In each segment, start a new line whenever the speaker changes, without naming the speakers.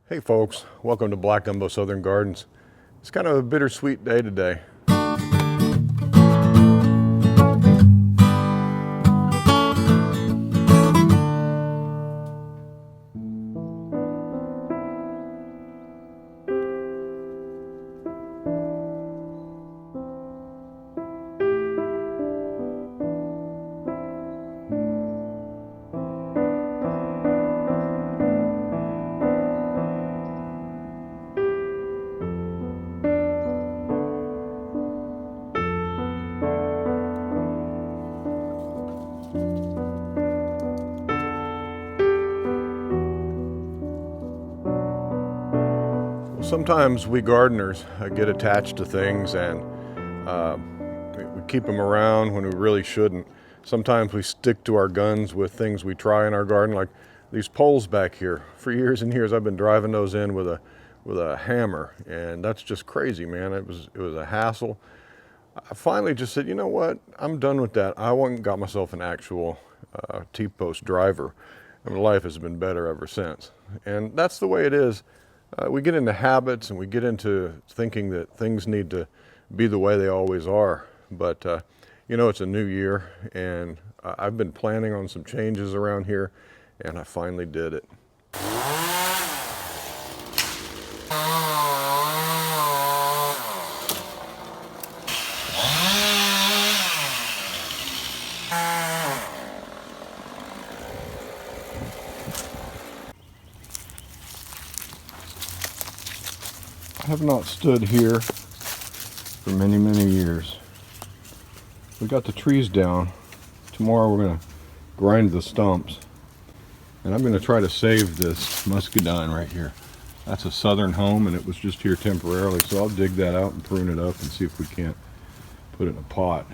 Hey folks, welcome to Black Gumbo Southern Gardens. It's kind of a bittersweet day today. Sometimes we gardeners get attached to things and we keep them around when we really shouldn't. Sometimes we stick to our guns with things we try in our garden, like these poles back here. For years and years I've been driving those in with a hammer, and that's just crazy, man. It was a hassle. I finally just said, you know what, I'm done with that. I went and got myself an actual T-post driver, and my life has been better ever since. And that's the way it is. We get into habits and we get into thinking that things need to be the way they always are. But you know, it's a new year, and I've been planning on some changes around here, and I finally did it. I have not stood here for many, many years. We got the trees down. Tomorrow we're going to grind the stumps. And I'm going to try to save this muscadine right here. That's a southern home, and it was just here temporarily. So I'll dig that out and prune it up and see if we can't put it in a pot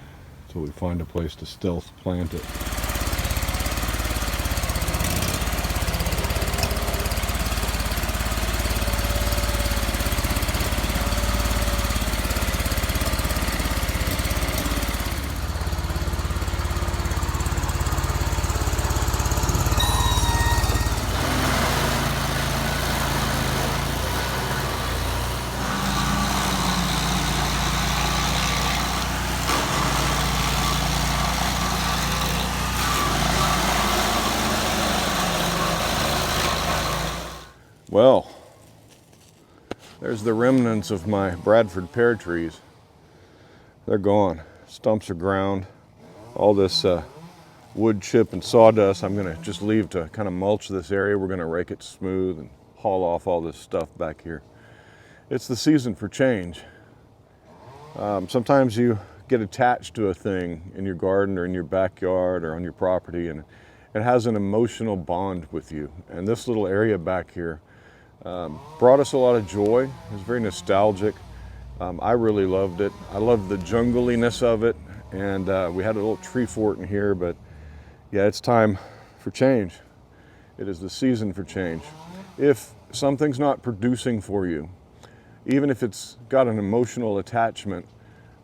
until we find a place to stealth plant it. Well, there's the remnants of my Bradford pear trees. They're gone. Stumps are ground. All this wood chip and sawdust I'm going to just leave to kind of mulch this area. We're going to rake it smooth and haul off all this stuff back here. It's the season for change. Sometimes you get attached to a thing in your garden or in your backyard or on your property, and it has an emotional bond with you. And this little area back here brought us a lot of joy. It was very nostalgic. I really loved it. I loved the jungliness of it, and we had a little tree fort in here, but yeah, it's time for change. It is the season for change. If something's not producing for you, even if it's got an emotional attachment,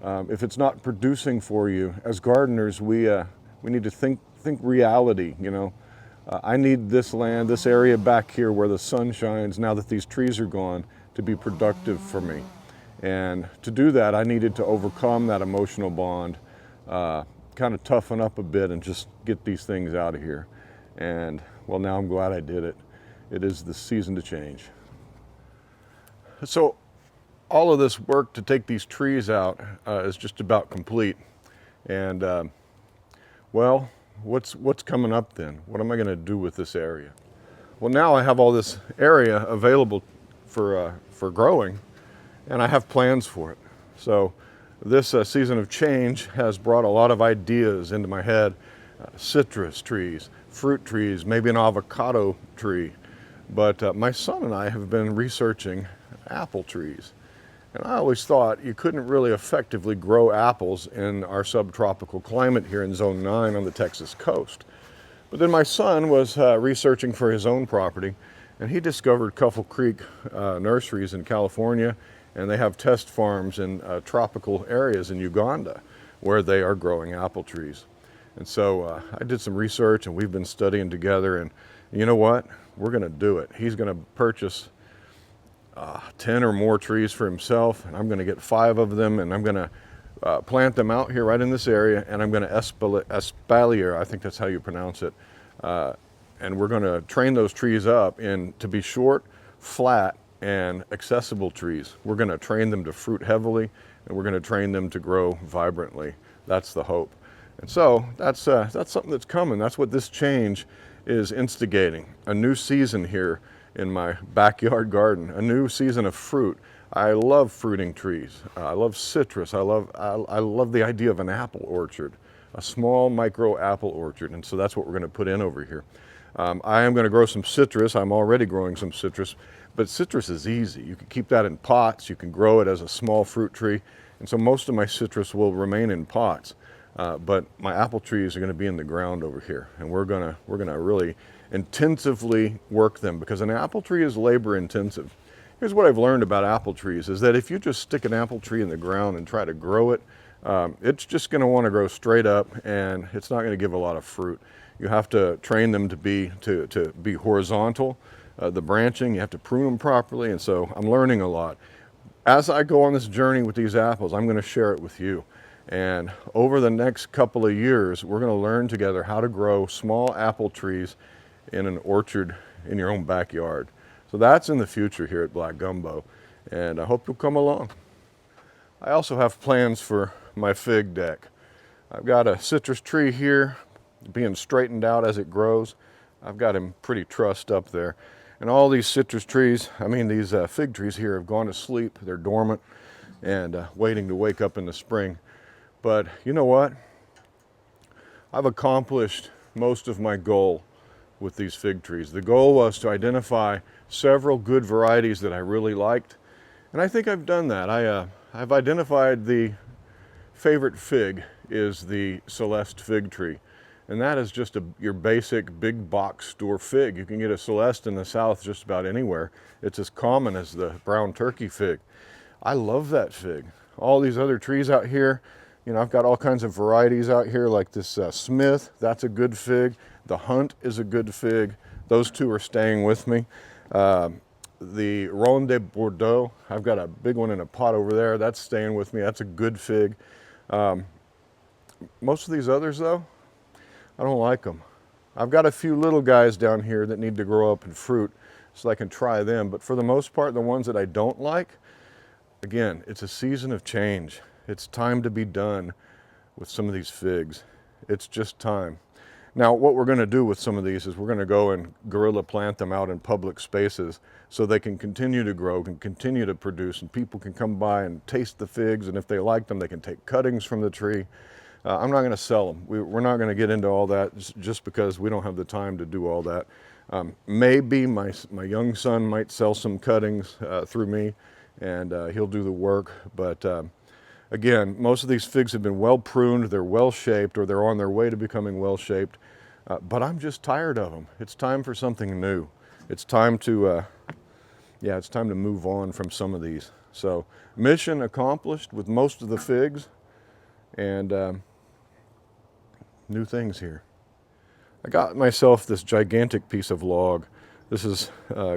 if it's not producing for you, as gardeners, we need to think reality, you know. I need this land, this area back here where the sun shines, now that these trees are gone, to be productive for me. And to do that, I needed to overcome that emotional bond, kind of toughen up a bit and just get these things out of here. And well, now I'm glad I did it. It is the season to change. So all of this work to take these trees out is just about complete. And well, what's coming up then? What am I going to do with this area? Well, now I have all this area available for growing, and I have plans for it. So this season of change has brought a lot of ideas into my head. Citrus trees, fruit trees, maybe an avocado tree. But my son and I have been researching apple trees. And I always thought you couldn't really effectively grow apples in our subtropical climate here in Zone 9 on the Texas coast. But then my son was researching for his own property, and he discovered Cuffle Creek nurseries in California, and they have test farms in tropical areas in Uganda where they are growing apple trees. And so I did some research, and we've been studying together, and you know what? We're going to do it. He's going to purchase 10 or more trees for himself, and I'm going to get 5 of them, and I'm going to plant them out here right in this area, and I'm going to espalier, I think that's how you pronounce it, and we're going to train those trees up to be short, flat, and accessible trees. We're going to train them to fruit heavily, and we're going to train them to grow vibrantly. That's the hope. And so that's something that's coming. That's what this change is instigating. A new season here in my backyard garden, a new season of fruit. I love fruiting trees. I love citrus. I love the idea of an apple orchard, a small micro apple orchard. And so that's what we're going to put in over here. I am going to grow some citrus. I'm already growing some citrus, but citrus is easy. You can keep that in pots. You can grow it as a small fruit tree. And so most of my citrus will remain in pots. But my apple trees are going to be in the ground over here, and we're gonna really intensively work them, because an apple tree is labor intensive. Here's what I've learned about apple trees is that if you just stick an apple tree in the ground and try to grow it, it's just going to want to grow straight up, and it's not going to give a lot of fruit. You have to train them to be horizontal. The branching, you have to prune them properly, and so I'm learning a lot. As I go on this journey with these apples, I'm going to share it with you. And over the next couple of years, we're going to learn together how to grow small apple trees in an orchard in your own backyard. So that's in the future here at Black Gumbo, and I hope you'll come along. I also have plans for my fig deck. I've got a citrus tree here being straightened out as it grows. I've got him pretty trussed up there. And all these citrus trees, these fig trees here have gone to sleep. They're dormant and waiting to wake up in the spring. But you know what? I've accomplished most of my goal with these fig trees. The goal was to identify several good varieties that I really liked, and I think I've done that. I've identified the favorite fig is the Celeste fig tree, and that is just your basic big box store fig. You can get a Celeste in the South just about anywhere. It's as common as the brown turkey fig. I love that fig. All these other trees out here, I've got all kinds of varieties out here, like this Smith, that's a good fig. The Hunt is a good fig. Those two are staying with me. The Ronde de Bordeaux, I've got a big one in a pot over there. That's staying with me. That's a good fig. Most of these others, though, I don't like them. I've got a few little guys down here that need to grow up and fruit so I can try them. But for the most part, the ones that I don't like, again, it's a season of change. It's time to be done with some of these figs. It's just time. Now, what we're going to do with some of these is we're going to go and guerrilla plant them out in public spaces so they can continue to grow, can continue to produce, and people can come by and taste the figs, and if they like them, they can take cuttings from the tree. I'm not going to sell them. We're not going to get into all that just because we don't have the time to do all that. Maybe my young son might sell some cuttings through me, and he'll do the work, but again, most of these figs have been well pruned, they're well shaped, or they're on their way to becoming well shaped, but I'm just tired of them. It's time for something new. It's time to, it's time to move on from some of these. So, mission accomplished with most of the figs, and new things here. I got myself this gigantic piece of log. This is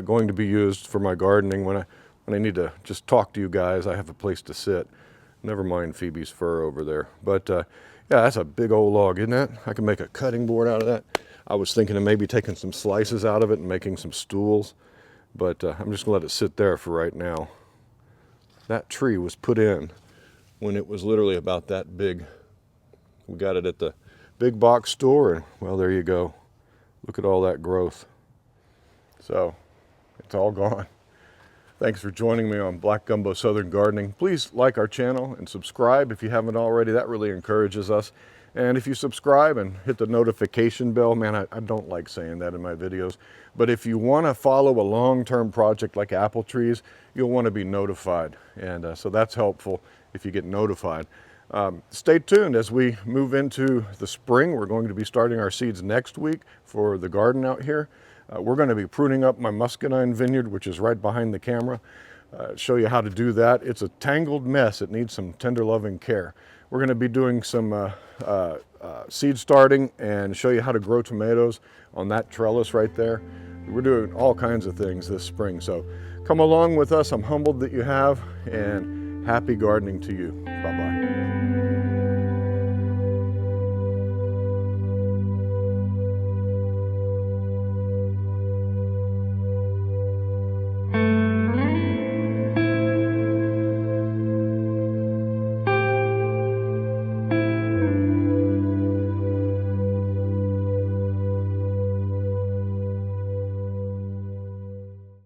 going to be used for my gardening when I need to just talk to you guys. I have a place to sit. Never mind Phoebe's fur over there. But yeah, that's a big old log, isn't it? I can make a cutting board out of that. I was thinking of maybe taking some slices out of it and making some stools, but I'm just gonna let it sit there for right now. That tree was put in when it was literally about that big. We got it at the big box store, and well, there you go. Look at all that growth. So it's all gone. Thanks for joining me on Black Gumbo Southern Gardening. Please like our channel and subscribe if you haven't already. That really encourages us. And if you subscribe and hit the notification bell, man, I don't like saying that in my videos, but if you want to follow a long-term project like apple trees, you'll want to be notified. And so that's helpful if you get notified. Stay tuned as we move into the spring. We're going to be starting our seeds next week for the garden out here. We're going to be pruning up my muscadine vineyard, which is right behind the camera. Show you how to do that. It's a tangled mess. It needs some tender loving care. We're going to be doing some seed starting and show you how to grow tomatoes on that trellis right there. We're doing all kinds of things this spring, so come along with us. I'm humbled that you have, and happy gardening to you. Bye-bye.